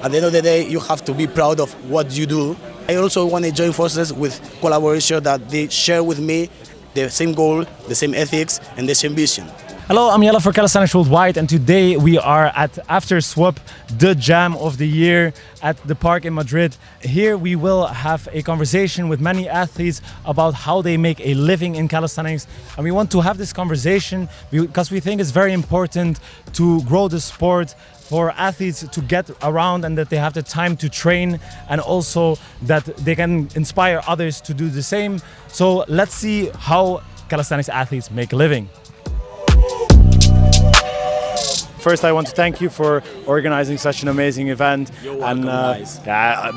at the end of the day, you have to be proud of what you do. I also want to join forces with collaboration that they share with me the same goal, the same ethics, and the same vision. Hello, I'm Jelle for Calisthenics Worldwide, and today we are at After SWUB, the jam of the year at the park in Madrid. Here we will have a conversation with many athletes about how they make a living in calisthenics, and we want to have this conversation because we think it's very important to grow the sport, for athletes to get around and that they have the time to train, and also that they can inspire others to do the same. So let's see how calisthenics athletes make a living. First, I want to thank you for organizing such an amazing event. You're welcome, guys.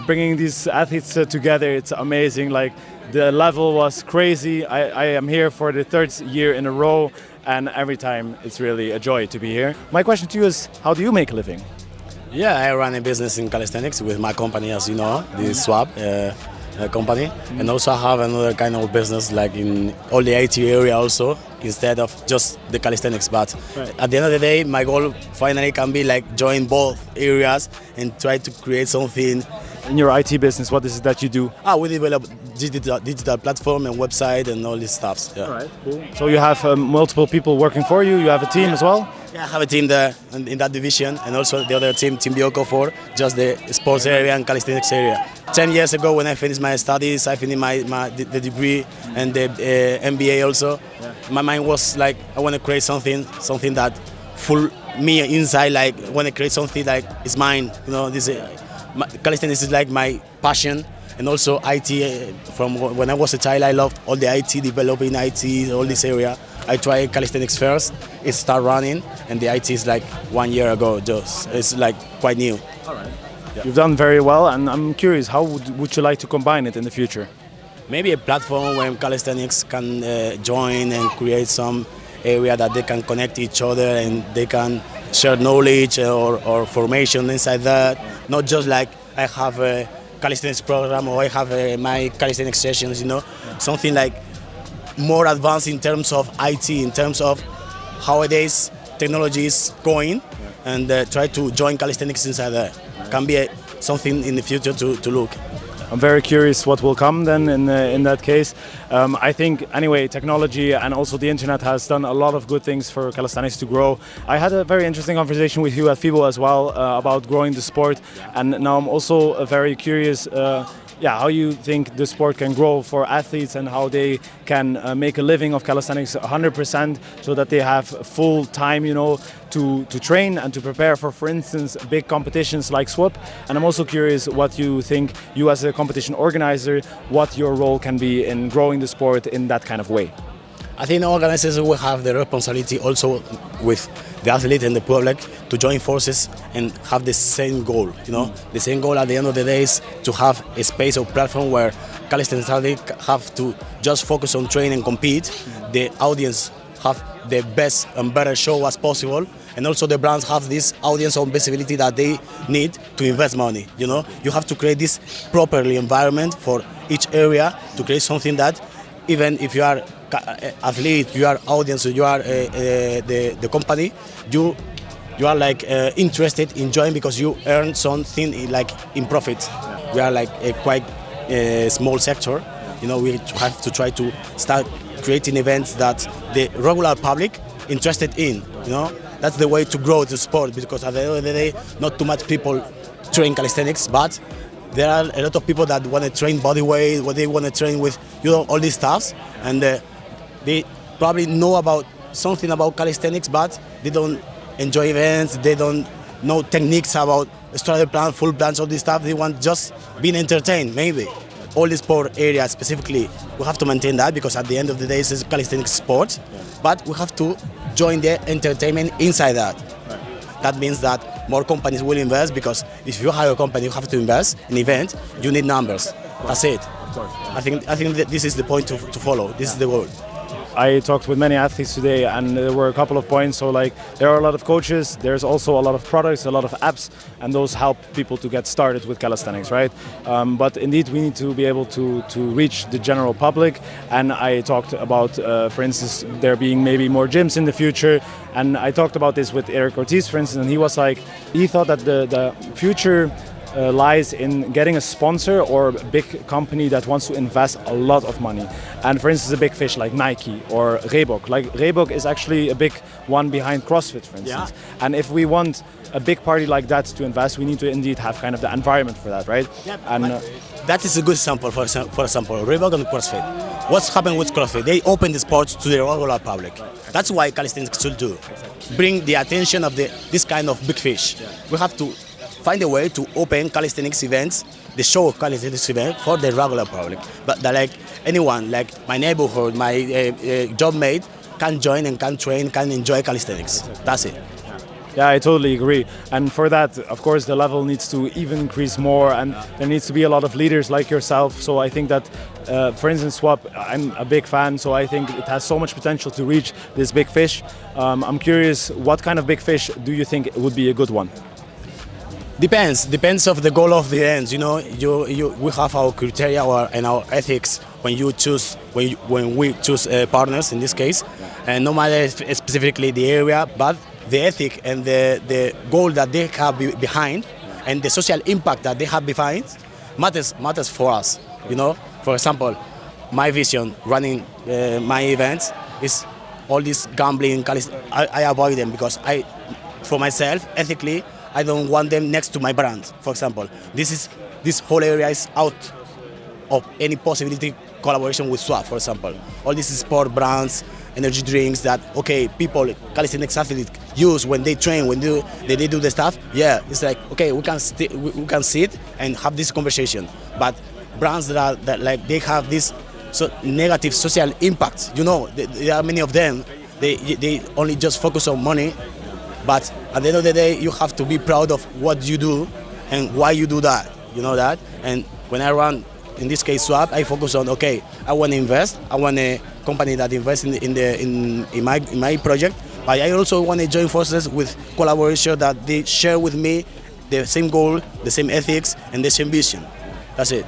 Bringing these athletes together. It's amazing. Like, the level was crazy. I am here for the third year in a row, and every time it's really a joy to be here. My question to you is, how do you make a living? Yeah, I run a business in calisthenics with my company, as you know, the SWUB company, and also I have another kind of business like in all the IT area also, instead of just the calisthenics. But at the end of the day, my goal finally can be like join both areas and try to create something. In your IT business, what is it that you do? We develop digital platform and website and all these stuffs. Yeah. All right, cool. So you have multiple people working for you. You have a team as well. Yeah, I have a team there in that division, and also the other team Bioco, for just the sports area and calisthenics area. 10 years ago, when I finished my studies, I finished the degree and the MBA also. Yeah. My mind was like, I want to create something that full me inside. Like, I want to create something like it's mine. You know, calisthenics is like my passion, and also IT. From when I was a child, I loved all the IT, developing IT, all this area. I tried calisthenics first, it started running, and the IT is like 1 year ago. Just it's like quite new. All right. Yeah. You've done very well, and I'm curious, how would you like to combine it in the future? Maybe a platform where calisthenics can join and create some area that they can connect each other and they can share knowledge or formation inside that. Not just like I have a calisthenics program or I have my calisthenics sessions, you know, something like more advanced in terms of IT, in terms of nowadays technology is going, and try to join calisthenics inside there. Can be something in the future to look. I'm very curious what will come then in that case. I think anyway, technology and also the internet has done a lot of good things for calisthenics to grow. I had a very interesting conversation with you at FIBO as well about growing the sport, and now I'm also very curious how you think the sport can grow for athletes and how they can make a living of calisthenics 100%, so that they have full time, you know, to train and to prepare for instance, big competitions like SWUB. And I'm also curious what you think, you as a competition organizer, what your role can be in growing the sport in that kind of way. I think organizers will have the responsibility also with the athlete and the public to join forces and have the same goal. You know, the same goal at the end of the day is to have a space or platform where calisthenics athletes have to just focus on train and compete. The audience have the best and better show as possible, and also the brands have this audience or visibility that they need to invest money. You know, you have to create this properly environment for each area to create something that even if you are athlete, you are audience, you are the company, you are like interested in joining because you earn something like in profit. We are like a quite small sector. You know, we have to try to start creating events that the regular public interested in. You know, that's the way to grow the sport, because at the end of the day, not too much people train calisthenics, but there are a lot of people that want to train body weight, what they want to train with, you know, all these stuff, and they probably know about something about calisthenics, but they don't enjoy events, they don't know techniques about starter plan, full plans, all this stuff. They want just being entertained, maybe. All the sport areas specifically, we have to maintain that, because at the end of the day, it's a calisthenics sport, but we have to join the entertainment inside that. That means that more companies will invest, because if you hire a company, you have to invest in event, you need numbers. That's it. I think that this is the point to follow. This is the goal. I talked with many athletes today, and there were a couple of points. So like, there are a lot of coaches, there's also a lot of products, a lot of apps, and those help people to get started with calisthenics, right? But indeed, we need to be able to reach the general public. And I talked about, for instance, there being maybe more gyms in the future. And I talked about this with Eric Ortiz, for instance, and he was like, he thought that the future lies in getting a sponsor or a big company that wants to invest a lot of money. And for instance, a big fish like Nike or Reebok. Like Reebok is actually a big one behind CrossFit, for instance. Yeah. And if we want a big party like that to invest, we need to indeed have kind of the environment for that, right? Yeah, and that is a good example, for example, Reebok and CrossFit. What's happened with CrossFit? They open the sport to the regular public. That's why calisthenics should do. Bring the attention of this kind of big fish. We have to find a way to open calisthenics events, the show of calisthenics event for the regular public. But that, like anyone, like my neighborhood, my job mate, can join and can train, can enjoy calisthenics. That's it. Yeah, I totally agree. And for that, of course, the level needs to even increase more, and there needs to be a lot of leaders like yourself. So I think that, for instance, SWUB, I'm a big fan, so I think it has so much potential to reach this big fish. I'm curious, what kind of big fish do you think would be a good one? Depends of the goal of the ends. You know, we have our criteria and our ethics when we choose partners in this case, and no matter specifically the area, but the ethic and the goal that they have behind, and the social impact that they have behind, matters for us. You know, for example, my vision running my events is all this gambling. I avoid them because for myself, ethically, I don't want them next to my brand. For example, this whole area is out of any possibility collaboration with SWUB. For example, all these sport brands, energy drinks that people, calisthenics athletes use when they train, when they do the stuff. Yeah, it's like we can sit and have this conversation. But brands that like they have this negative social impact. You know, there are many of them. They only just focus on money. But at the end of the day, you have to be proud of what you do and why you do that. You know that. And when I run, in this case SWUB, I focus on I want to invest. I want a company that invests in my project. But I also want to join forces with collaboration that they share with me the same goal, the same ethics, and the same vision. That's it.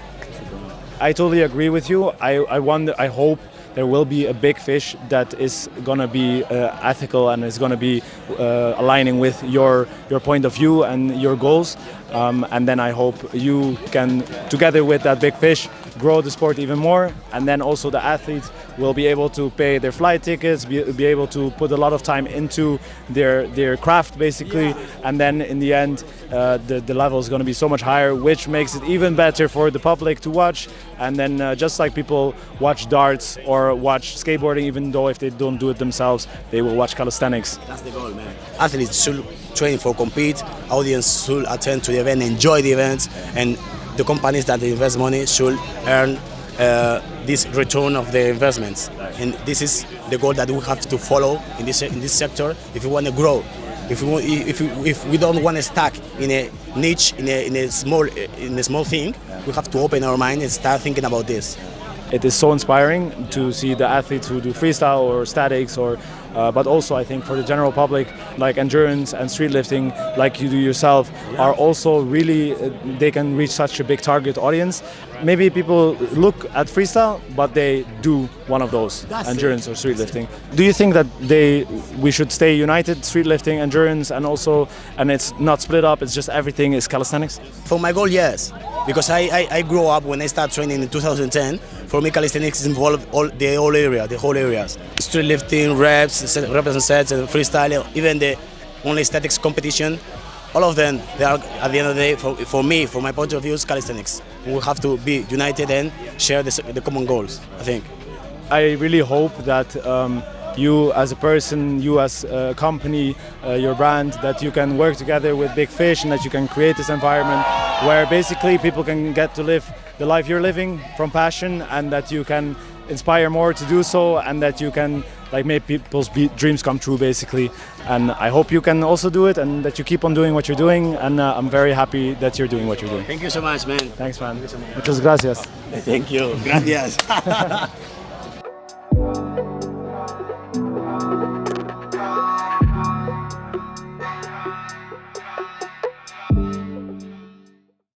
I totally agree with you. I hope there will be a big fish that is going to be ethical and is going to be aligning with your point of view and your goals. And then I hope you can, together with that big fish, grow the sport even more. And then also the athletes will be able to pay their flight tickets, be able to put a lot of time into their craft, basically. And then in the end, the level is going to be so much higher, which makes it even better for the public to watch. And then just like people watch darts or watch skateboarding, even though if they don't do it themselves, they will watch calisthenics. That's the goal, man. Athletes should train for compete, audience should attend to the event, enjoy the events, and the companies that invest money should earn this return of the investments. And this is the goal that we have to follow in this sector if we want to grow. If we don't want to stuck in a niche, in a small thing, we have to open our mind and start thinking about this. It is so inspiring to see the athletes who do freestyle or statics, but also I think for the general public, like endurance and street lifting, like you do yourself, are also really, they can reach such a big target audience. Maybe people look at freestyle, but they do one of those, endurance or street lifting. Do you think that we should stay united, street lifting, endurance, and it's not split up, it's just everything is calisthenics? For my goal, yes. Because I grew up when I started training in 2010. For me, calisthenics involved the whole areas. Street lifting, reps and sets, and freestyle, even the only statics competition. All of them, they are, at the end of the day, for me, from my point of view, is calisthenics. We have to be united and share the common goals, I think. I really hope that you as a person, you as a company, your brand, that you can work together with big fish and that you can create this environment where basically people can get to live the life you're living from passion, and that you can inspire more to do so, and that you can make people's dreams come true, basically. And I hope you can also do it, and that you keep on doing what you're doing, and I'm very happy that you're doing what you're doing. Thank you so much, man. Thanks, man. Thank you so much. Muchas gracias. Thank you. Gracias.